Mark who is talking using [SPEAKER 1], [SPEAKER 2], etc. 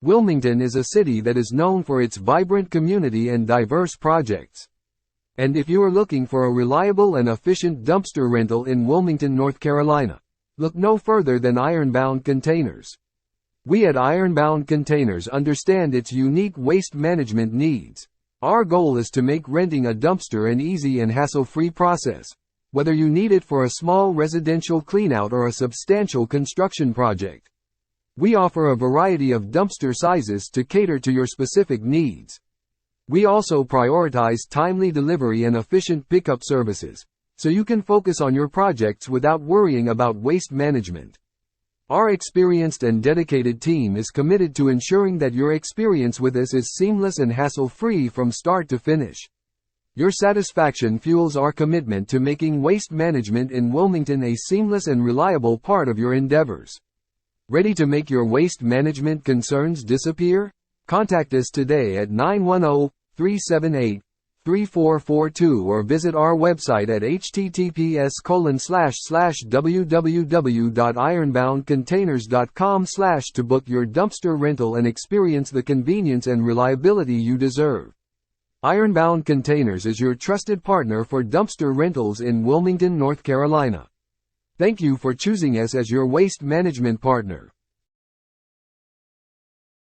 [SPEAKER 1] Wilmington is a city that is known for its vibrant community and diverse projects. And if you are looking for a reliable and efficient dumpster rental in Wilmington, North Carolina, look no further than Ironbound Containers. We at Ironbound Containers understand its unique waste management needs. Our goal is to make renting a dumpster an easy and hassle-free process, whether you need it for a small residential cleanout or a substantial construction project. We offer a variety of dumpster sizes to cater to your specific needs. We also prioritize timely delivery and efficient pickup services, so you can focus on your projects without worrying about waste management. Our experienced and dedicated team is committed to ensuring that your experience with us is seamless and hassle-free from start to finish. Your satisfaction fuels our commitment to making waste management in Wilmington a seamless and reliable part of your endeavors. Ready to make your waste management concerns disappear? Contact us today at 910-378-3442 or visit our website at https://www.ironboundcontainers.com/ to book your dumpster rental and experience the convenience and reliability you deserve. Ironbound Containers is your trusted partner for dumpster rentals in Wilmington, North Carolina. Thank you for choosing us as your waste management partner.